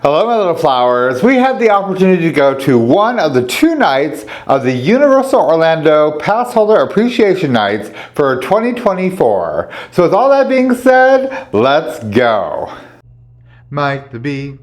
Hello, my little flowers. We had the opportunity to go to one of the 2 nights of the Universal Orlando Passholder Appreciation Nights for 2024. So with all that being said, let's go. Mike the Bee,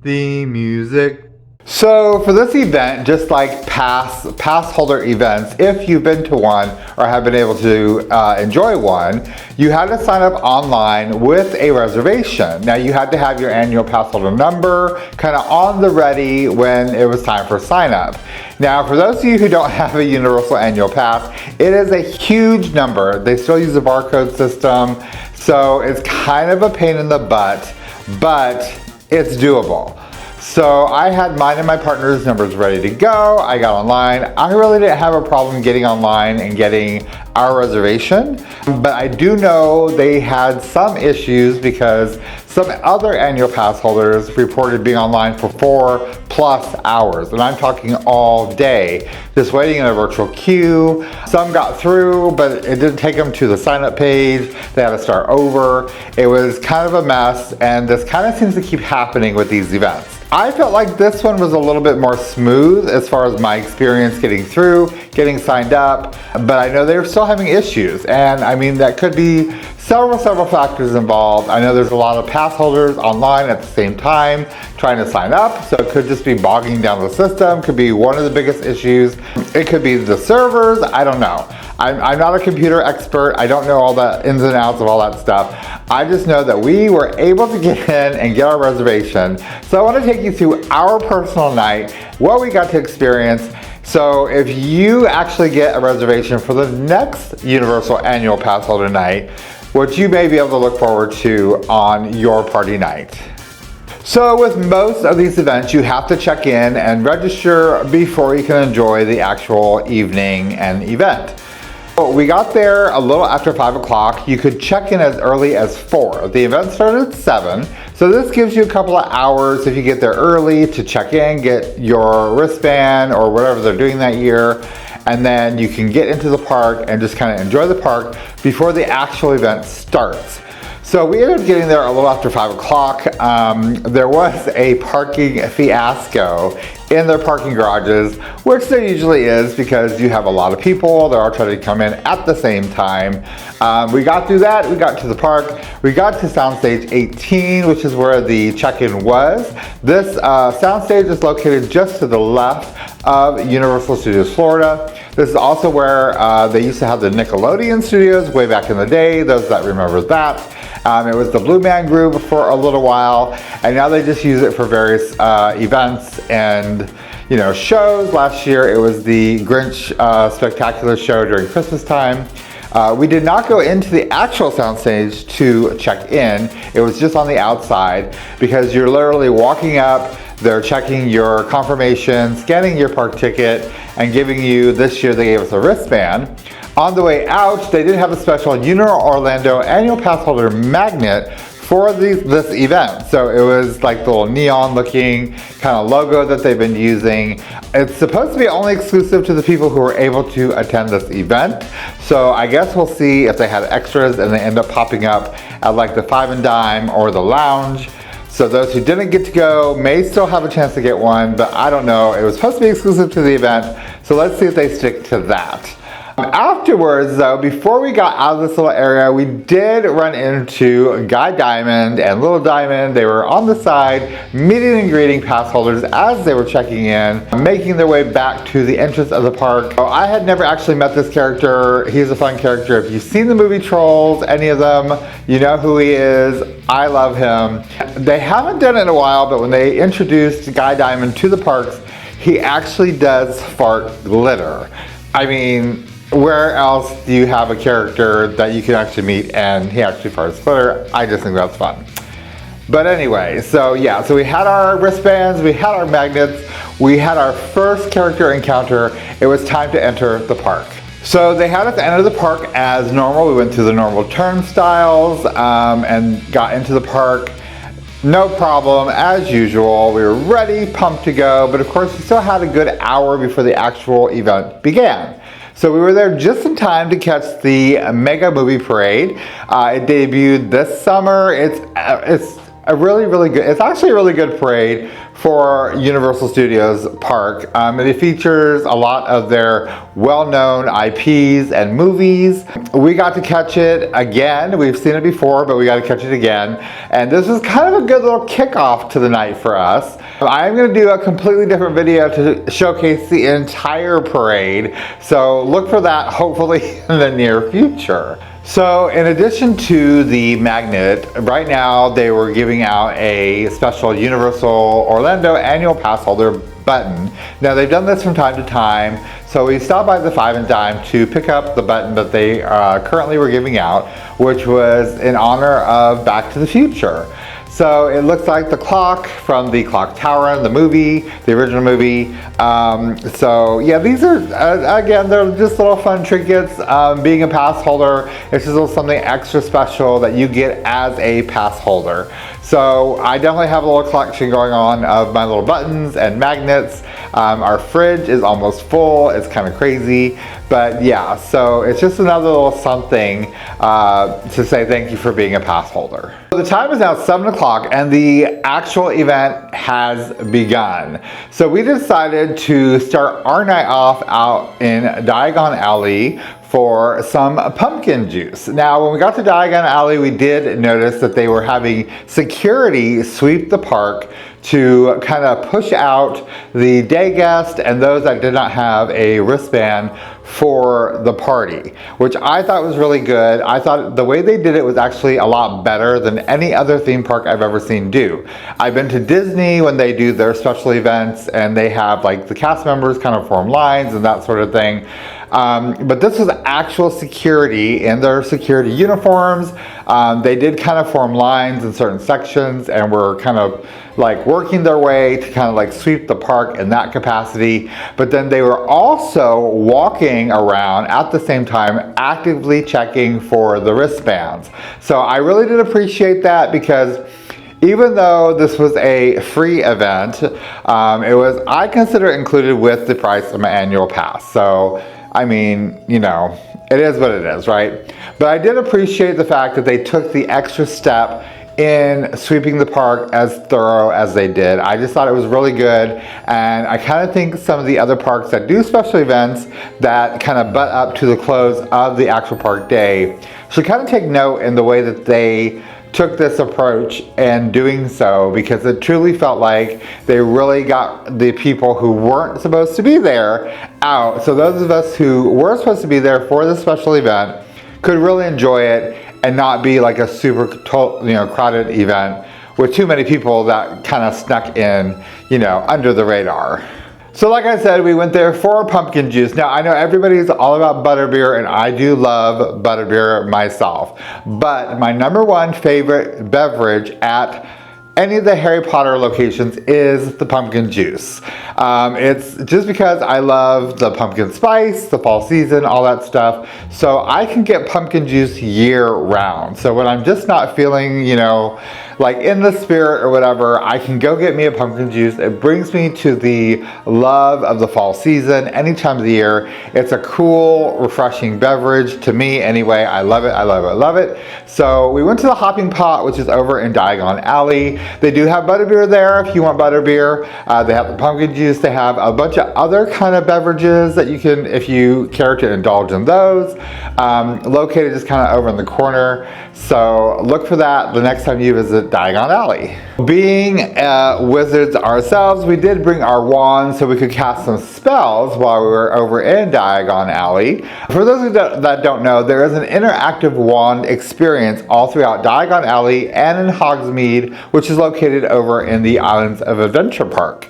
the music. So for this event, just like Passholder events, if you've been to one or have been able to enjoy one, you had to sign up online with a reservation. Now you had to have your annual Passholder number kind of on the ready when it was time for sign up. Now for those of you who don't have a Universal Annual Pass, it is a huge number. They still use a barcode system, so it's kind of a pain in the butt, but it's doable. So I had mine and my partner's numbers ready to go. I got online. I really didn't have a problem getting online and getting our reservation, but I do know they had some issues because some other annual pass holders reported being online for 4+ hours, and I'm talking all day, just waiting in a virtual queue. Some got through, but it didn't take them to the sign up page. They had to start over. It was kind of a mess, and this kind of seems to keep happening with these events. I felt like this one was a little bit more smooth as far as my experience getting through, getting signed up, but I know they're still having issues, and I mean that could be several factors involved. I know there's a lot of pass holders online at the same time trying to sign up, so it could just be bogging down the system, could be one of the biggest issues. It could be the servers, I don't know. I'm not a computer expert. I don't know all the ins and outs of all that stuff. I just know that we were able to get in and get our reservation. So I want to take you through our personal night, what we got to experience. So if you actually get a reservation for the next Universal Annual Pass Holder night, what you may be able to look forward to on your party night. So with most of these events, you have to check in and register before you can enjoy the actual evening and event. We got there a little after 5 o'clock. You could check in as early as 4. The event started at 7, so this gives you a couple of hours if you get there early to check in, get your wristband or whatever they're doing that year, and then you can get into the park and just kind of enjoy the park before the actual event starts. So we ended up getting there a little after 5 o'clock. There was a parking fiasco in their parking garages, which there usually is because you have a lot of people. They're all trying to come in at the same time. We got through that. We got to the park. We got to Soundstage 18, which is where the check-in was. This soundstage is located just to the left of Universal Studios Florida. This is also where they used to have the Nickelodeon studios way back in the day, those that remember that. It was the Blue Man Group for a little while, and now they just use it for various events and shows. Last year it was the Grinch Spectacular show during Christmas time. We did not go into the actual soundstage to check in. It was just on the outside because you're literally walking up, they're checking your confirmation, scanning your park ticket, and giving you, this year they gave us a wristband. On the way out, they did have a special Universal Orlando Annual Pass Holder magnet for this event. So it was like the little neon looking kind of logo that they've been using. It's supposed to be only exclusive to the people who were able to attend this event. So I guess we'll see if they had extras and they end up popping up at like the Five and Dime or the Lounge. So those who didn't get to go may still have a chance to get one, but I don't know. It was supposed to be exclusive to the event. So let's see if they stick to that. Afterwards, though, before we got out of this little area, we did run into Guy Diamond and Little Diamond. They were on the side, meeting and greeting pass holders as they were checking in, making their way back to the entrance of the park. So I had never actually met this character. He's a fun character. If you've seen the movie Trolls, any of them, you know who he is. I love him. They haven't done it in a while, but when they introduced Guy Diamond to the parks, he actually does fart glitter. I mean, where else do you have a character that you can actually meet and he actually farts glitter? I just think that's fun. But anyway, so yeah, so we had our wristbands, we had our magnets, we had our first character encounter. It was time to enter the park. So they had us enter the park as normal. We went through the normal turnstiles and got into the park. No problem, as usual. We were ready, pumped to go, but of course we still had a good hour before the actual event began. So we were there just in time to catch the Mega Movie Parade. It debuted this summer. It's a really good, it's actually a really good parade for Universal Studios Park. It features a lot of their well-known IPs and movies. We got to catch it again. We've seen it before, but we got to catch it again. And this was kind of a good little kickoff to the night for us. I'm going to do a completely different video to showcase the entire parade. So look for that hopefully in the near future. So in addition to the magnet, right now they were giving out a special Universal Orlando annual pass holder button. Now they've done this from time to time, so we stopped by the 5 and Dime to pick up the button that they currently were giving out, which was in honor of Back to the Future. So it looks like the clock from the clock tower in the movie, the original movie. So yeah, these are, again, they're just little fun trinkets. Being a pass holder, it's just a little something extra special that you get as a pass holder. So I definitely have a little collection going on of my little buttons and magnets. Our fridge is almost full. It's kind of crazy. But yeah, so it's just another little something to say thank you for being a pass holder. The time is now 7 o'clock and the actual event has begun. So we decided to start our night off out in Diagon Alley for some pumpkin juice. Now, when we got to Diagon Alley, we did notice that they were having security sweep the park to kind of push out the day guests and those that did not have a wristband for the party, which I thought was really good. I thought the way they did it was actually a lot better than any other theme park I've ever seen do. I've been to Disney when they do their special events and they have like the cast members kind of form lines and that sort of thing. But this was actual security in their security uniforms. They did kind of form lines in certain sections and were kind of like working their way to kind of like sweep the park in that capacity. But then they were also walking around at the same time actively checking for the wristbands. So I really did appreciate that because even though this was a free event, it was, I consider it included with the price of my annual pass. So I mean, you know, it is what it is, right? But I did appreciate the fact that they took the extra step in sweeping the park as thorough as they did. I just thought it was really good, and I kind of think some of the other parks that do special events that kind of butt up to the close of the actual park day should kind of take note in the way that they took this approach and doing so, because it truly felt like they really got the people who weren't supposed to be there out. So those of us who were supposed to be there for this special event could really enjoy it and not be like a super, crowded event with too many people that kind of snuck in, under the radar. So like I said, we went there for pumpkin juice. Now I know everybody's all about butterbeer and I do love butterbeer myself, but my #1 favorite beverage at any of the Harry Potter locations is the pumpkin juice. It's just because I love the pumpkin spice, the fall season, all that stuff. So I can get pumpkin juice year round. So when I'm just not feeling, like in the spirit or whatever, I can go get me a pumpkin juice. It brings me to the love of the fall season any time of the year. It's a cool, refreshing beverage to me anyway. I love it, I love it, I love it. So we went to the Hopping Pot, which is over in Diagon Alley. They do have butterbeer there if you want butterbeer. They have the pumpkin juice. They have a bunch of other kind of beverages that you can, if you care to indulge in those. Located just kind of over in the corner. So look for that the next time you visit Diagon Alley. Being wizards ourselves, we did bring our wands so we could cast some spells while we were over in Diagon Alley. For those that don't know, there is an interactive wand experience all throughout Diagon Alley and in Hogsmeade, which is located over in the Islands of Adventure Park.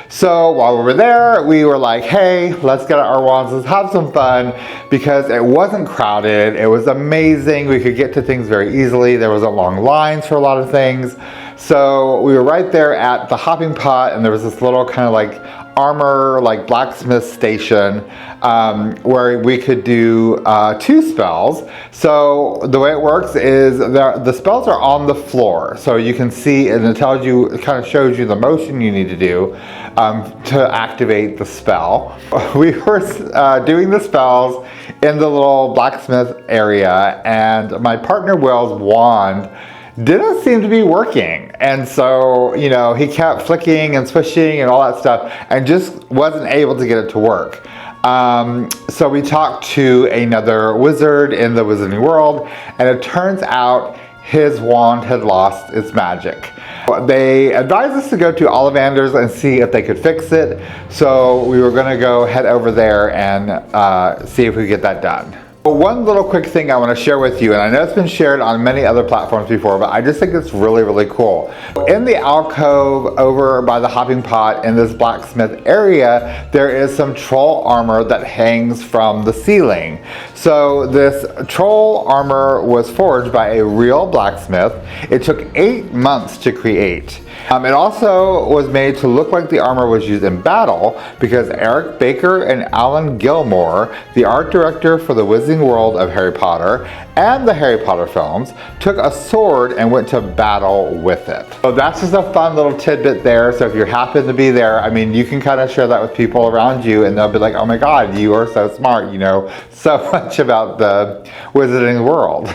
So while we were there, we were like, hey, let's get our wands, let's have some fun, because it wasn't crowded. It was amazing. We could get to things very easily. There wasn't long lines for a lot of things. So we were right there at the Hopping Pot, and there was this little kind of like armor, like blacksmith station, where we could do 2 spells. So the way it works is the spells are on the floor, so you can see, and it tells you, it kind of shows you the motion you need to do to activate the spell. We were doing the spells in the little blacksmith area, and my partner Will's wand didn't seem to be working. And so, you know, he kept flicking and swishing and all that stuff and just wasn't able to get it to work. So we talked to another wizard in the Wizarding World, and it turns out his wand had lost its magic. They advised us to go to Ollivander's and see if they could fix it. So we were going to go head over there and see if we could get that done. One little quick thing I want to share with you, and I know it's been shared on many other platforms before, but I just think it's really, really cool. In the alcove over by the hopping pot in this blacksmith area, there is some troll armor that hangs from the ceiling. So this troll armor was forged by a real blacksmith. It took 8 months to create. It also was made to look like the armor was used in battle because Eric Baker and Alan Gilmore, the art director for the Wizarding World of Harry Potter and the Harry Potter films, took a sword and went to battle with it. So that's just a fun little tidbit there. So if you happen to be there, I mean, you can kind of share that with people around you and they'll be like, oh my God, you are so smart, you know so much about the Wizarding World.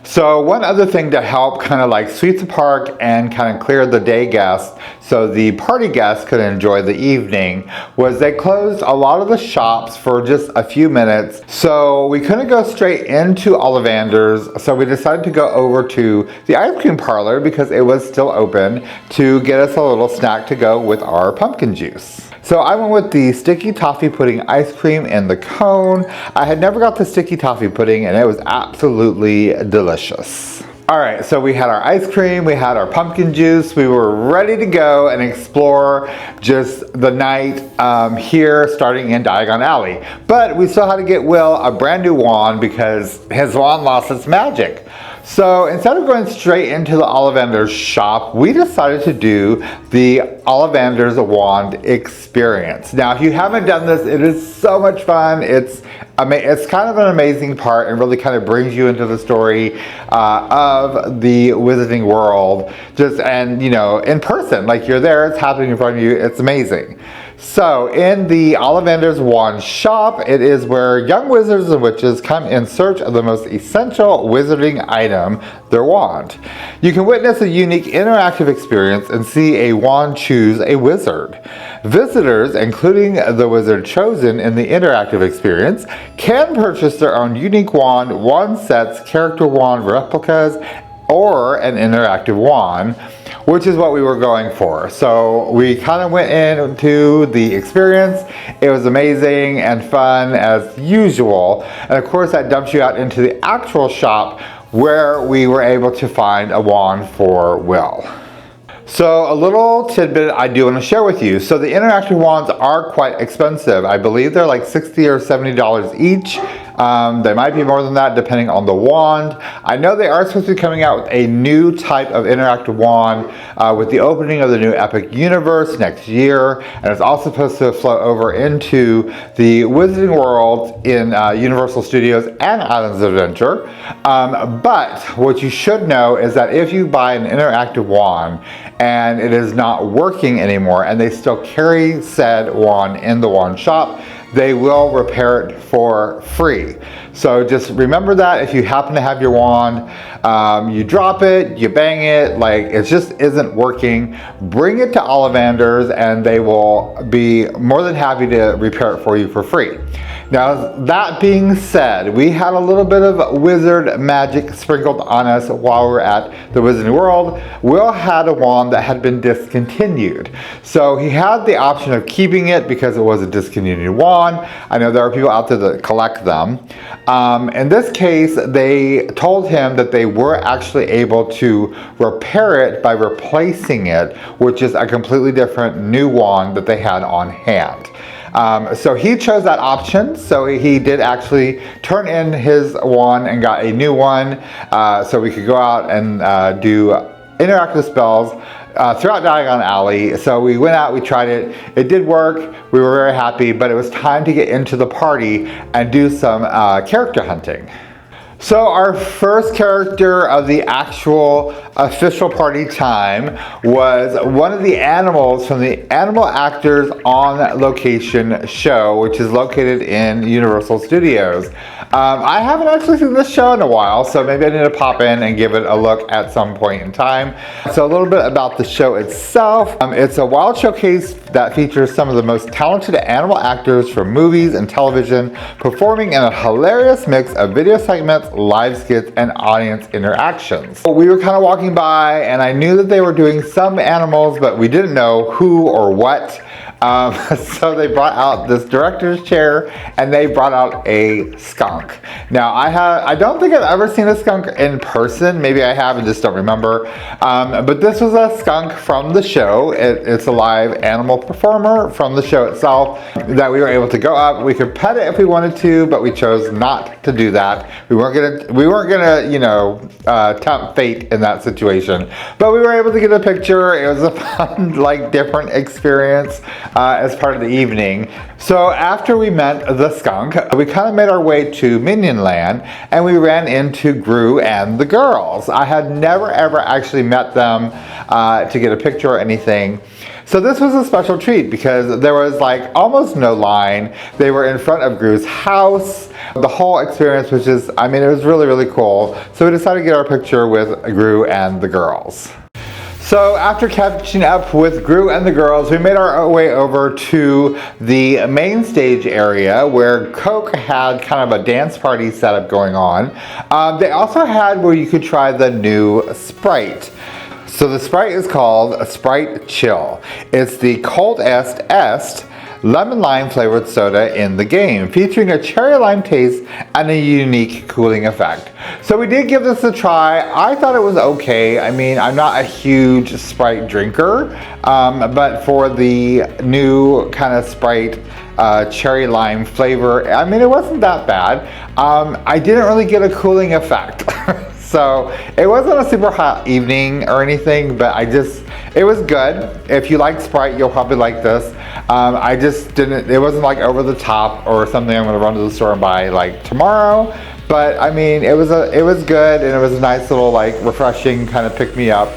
So one other thing to help kind of like sweep the park and kind of clear the day guests so the party guests could enjoy the evening was they closed a lot of the shops for just a few minutes. So we couldn't go straight into Ollivander's, so we decided to go over to the ice cream parlor because it was still open to get us a little snack to go with our pumpkin juice. So I went with the sticky toffee pudding ice cream in the cone. I had never got the sticky toffee pudding and it was absolutely delicious. All right, so we had our ice cream, we had our pumpkin juice, we were ready to go and explore just the night here starting in Diagon Alley. But we still had to get Will a brand new wand because his wand lost its magic. So instead of going straight into the Ollivander's shop, we decided to do the Ollivander's wand experience. Now, if you haven't done this, it is so much fun. It's kind of an amazing part and really kind of brings you into the story of the Wizarding World. And you know, in person, like you're there, it's happening in front of you. It's amazing. So in the Ollivander's Wand Shop, it is where young wizards and witches come in search of the most essential wizarding item, their wand. You can witness a unique interactive experience and see a wand choose a wizard. Visitors, including the wizard chosen in the interactive experience, can purchase their own unique wand sets, character wand replicas, or an interactive wand, which is what we were going for. So we kind of went into the experience. It was amazing and fun as usual. And of course that dumps you out into the actual shop where we were able to find a wand for Will. So a little tidbit I do want to share with you. So the interactive wands are quite expensive. I believe they're like $60 or $70 each. They might be more than that depending on the wand. I know they are supposed to be coming out with a new type of interactive wand with the opening of the new Epic Universe next year. And it's also supposed to flow over into the Wizarding World in Universal Studios and Islands of Adventure. But what you should know is that if you buy an interactive wand and it is not working anymore and they still carry said wand in the wand shop, they will repair it for free. So just remember that if you happen to have your wand, you drop it, you bang it, like it just isn't working, bring it to Ollivander's and they will be more than happy to repair it for you for free. Now, that being said, we had a little bit of wizard magic sprinkled on us while we were at the Wizarding World. Will had a wand that had been discontinued. So he had the option of keeping it because it was a discontinued wand. I know there are people out there that collect them. In this case, they told him that they were actually able to repair it by replacing it, which is a completely different new wand that they had on hand. So he chose that option. So he did actually turn in his wand and got a new one so we could go out and do interactive spells throughout Diagon Alley. So we went out, we tried it, it did work, we were very happy, but it was time to get into the party and do some character hunting. So our first character of the actual official party time was one of the animals from the Animal Actors on Location show, which is located in Universal Studios. I haven't actually seen this show in a while, so maybe I need to pop in and give it a look at some point in time. So a little bit about the show itself. It's a wild showcase that features some of the most talented animal actors from movies and television performing in a hilarious mix of video segments, live skits, and audience interactions. We were kind of walking by and I knew that they were doing some animals, but we didn't know who or what. So they brought out this director's chair and they brought out a skunk. Now I don't think I've ever seen a skunk in person. Maybe I have and just don't remember. But this was a skunk from the show. It's a live animal performer from the show itself that we were able to go up. We could pet it if we wanted to, but we chose not to do that. We weren't gonna, you know, tempt fate in that situation. But we were able to get a picture. It was a fun, like, different experience. As part of the evening. So after we met the skunk, we kind of made our way to Minion Land and we ran into Gru and the girls. I had never ever actually met them to get a picture or anything. So this was a special treat because there was like almost no line. They were in front of Gru's house. The whole experience was just, I mean, it was really, really cool. So we decided to get our picture with Gru and the girls. So after catching up with Gru and the girls, we made our way over to the main stage area where Coke had kind of a dance party setup going on. They also had where you could try the new Sprite. So the Sprite is called Sprite Chill. It's the coldest lemon lime flavored soda in the game, featuring a cherry lime taste and a unique cooling effect. So we did give this a try. I thought it was okay. I mean, I'm not a huge Sprite drinker, but for the new kind of Sprite cherry lime flavor, I mean, it wasn't that bad. I didn't really get a cooling effect. So it wasn't a super hot evening or anything, but it was good. If you like Sprite, you'll probably like this. I just didn't, it wasn't like over the top or something I'm gonna run to the store and buy like tomorrow. But I mean, it was good and it was a nice little like refreshing kind of pick me up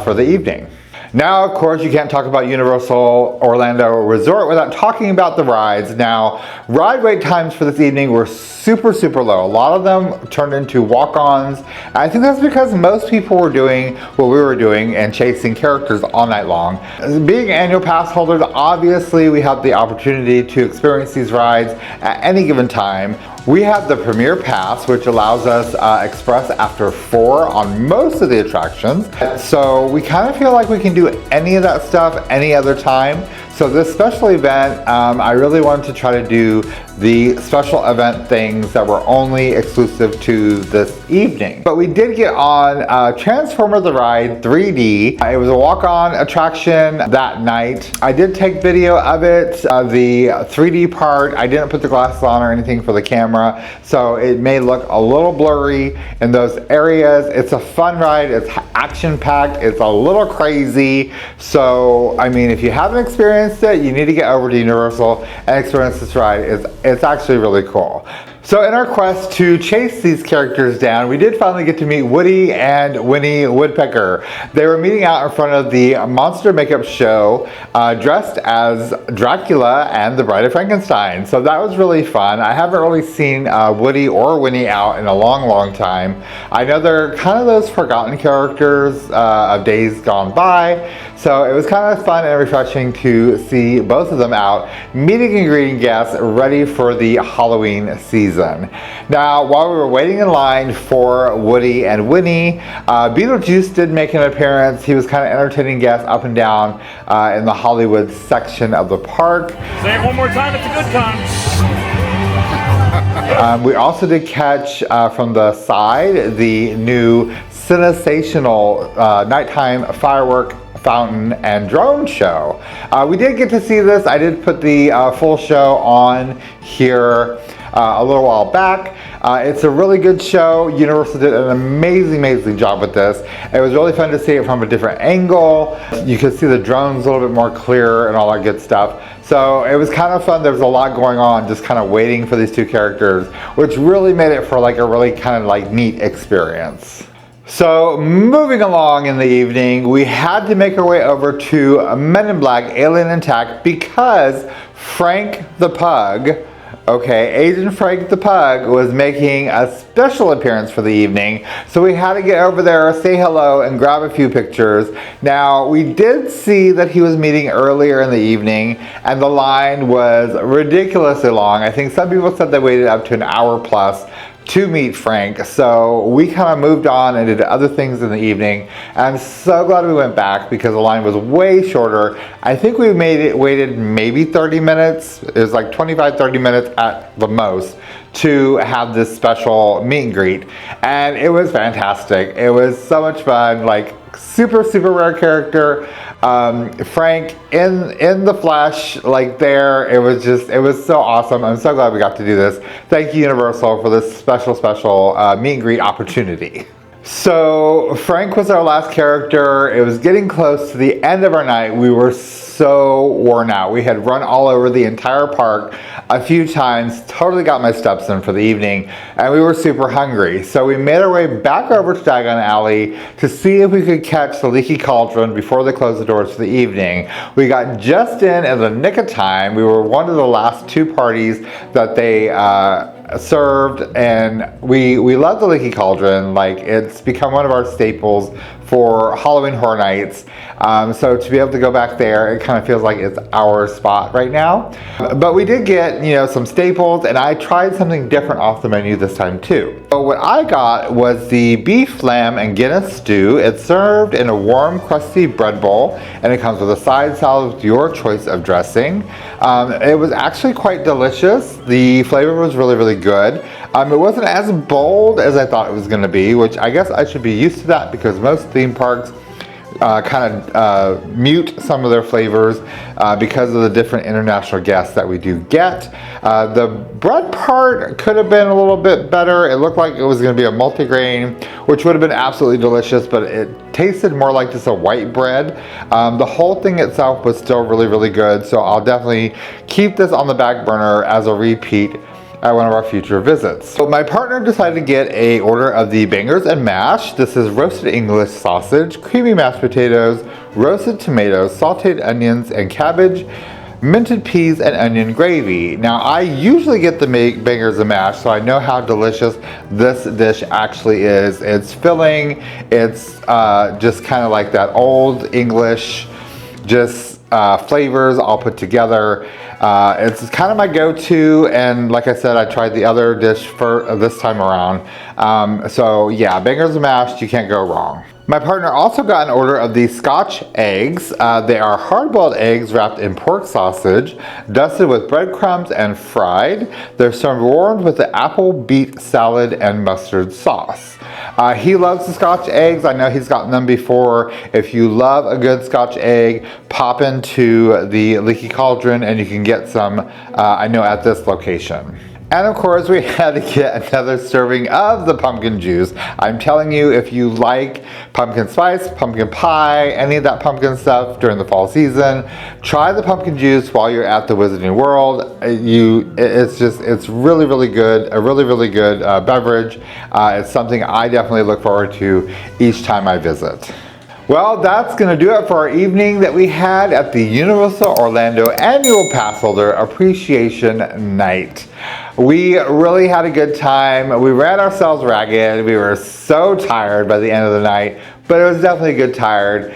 for the evening. Now, of course, you can't talk about Universal Orlando Resort without talking about the rides. Now, ride wait times for this evening were super, super low. A lot of them turned into walk-ons. I think that's because most people were doing what we were doing and chasing characters all night long. Being annual pass holders, obviously we had the opportunity to experience these rides at any given time. We have the Premier Pass, which allows us express after 4 on most of the attractions. So we kind of feel like we can do any of that stuff any other time. So this special event, I really wanted to try to do the special event things that were only exclusive to this evening. But we did get on Transformer the Ride 3D. It was a walk-on attraction that night. I did take video of it, the 3D part. I didn't put the glasses on or anything for the camera, so it may look a little blurry in those areas. It's a fun ride, it's action-packed, it's a little crazy. So, I mean, if you haven't experienced it, you need to get over to Universal and experience this ride. It's actually really cool. So in our quest to chase these characters down, we did finally get to meet Woody and Winnie Woodpecker. They were meeting out in front of the Monster Makeup Show dressed as Dracula and the Bride of Frankenstein. So that was really fun. I haven't really seen Woody or Winnie out in a long, long time. I know they're kind of those forgotten characters of days gone by. So it was kind of fun and refreshing to see both of them out, meeting and greeting guests ready for the Halloween season. Now, while we were waiting in line for Woody and Winnie, Beetlejuice did make an appearance. He was kind of entertaining guests up and down in the Hollywood section of the park. Say it one more time, it's a good time. We also did catch from the side the new CineSational nighttime firework fountain and drone show. We did get to see this. I did put the full show on here a little while back. It's a really good show. Universal did an amazing job with this. It was really fun to see it from a different angle. You could see the drones a little bit more clear and all that good stuff. So it was kind of fun. There was a lot going on, just kind of waiting for these two characters, which really made it for like a really kind of like neat experience. So moving along in the evening, we had to make our way over to Men in Black Alien Attack because Frank the Pug Okay, Agent Frank the Pug was making a special appearance for the evening, so we had to get over there, say hello, and grab a few pictures. Now, we did see that he was meeting earlier in the evening, and the line was ridiculously long. I think some people said they waited up to an hour plus to meet Frank, so we kind of moved on and did other things in the evening. I'm so glad we went back because the line was way shorter. I think we waited maybe 30 minutes. It was like 25-30 minutes at the most to have this special meet and greet, and it was fantastic. It was so much fun, like super rare character. Frank in the flesh, like there, it was so awesome. I'm so glad we got to do this. Thank you, Universal, for this special meet and greet opportunity. So Frank was our last character. It was getting close to the end of our night. We were so worn out. We had run all over the entire park a few times, totally got my steps in for the evening, and we were super hungry. So we made our way back over to Diagon Alley to see if we could catch the Leaky Cauldron before they closed the doors for the evening. We got just in the nick of time. We were one of the last two parties that they served, and we love the Leaky Cauldron. Like, it's become one of our staples for Halloween Horror Nights. So to be able to go back there, it kind of feels like it's our spot right now. But we did get, some staples, and I tried something different off the menu this time too. So what I got was the beef, lamb, and Guinness stew. It's served in a warm, crusty bread bowl, and it comes with a side salad with your choice of dressing. It was actually quite delicious. The flavor was really good. It wasn't as bold as I thought it was going to be, which I guess I should be used to that because most theme parks kind of mute some of their flavors because of the different international guests that we do get. The bread part could have been a little bit better. It looked like it was going to be a multigrain, which would have been absolutely delicious, but it tasted more like just a white bread. The whole thing itself was still really good, so I'll definitely keep this on the back burner as a repeat at one of our future visits. So my partner decided to get a order of the bangers and mash. This is roasted English sausage, creamy mashed potatoes, roasted tomatoes, sauteed onions and cabbage, minted peas and onion gravy. Now, I usually get the bangers and mash, so I know how delicious this dish actually is. It's filling. It's just kind of like that old English, just flavors all put together. It's kind of my go-to, and like I said, I tried the other dish for this time around. So yeah, bangers and mash, you can't go wrong. My partner also got an order of these Scotch eggs. They are hard-boiled eggs wrapped in pork sausage, dusted with breadcrumbs and fried. They're served warmed with the apple beet salad and mustard sauce. He loves the Scotch eggs. I know he's gotten them before. If you love a good Scotch egg, pop into the Leaky Cauldron and you can get some, I know, at this location. And of course, we had to get another serving of the pumpkin juice. I'm telling you, if you like pumpkin spice, pumpkin pie, any of that pumpkin stuff during the fall season, try the pumpkin juice while you're at the Wizarding World. It's really good, a really good beverage. It's something I definitely look forward to each time I visit. Well, that's going to do it for our evening that we had at the Universal Orlando Annual Passholder Appreciation Night. We really had a good time. We ran ourselves ragged. We were so tired by the end of the night, but it was definitely a good tired.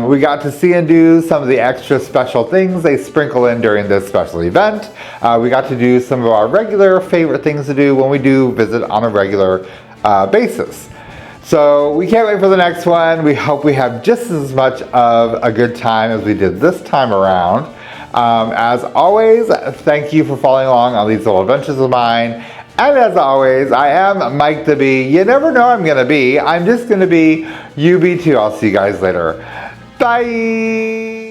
We got to see and do some of the extra special things they sprinkle in during this special event. We got to do some of our regular favorite things to do when we do visit on a regular basis. So we can't wait for the next one. We hope we have just as much of a good time as we did this time around. As always, thank you for following along on these little adventures of mine. And as always, I am Mike the Bee. You never know I'm going to be. I'm just going to be UB2. I'll see you guys later. Bye!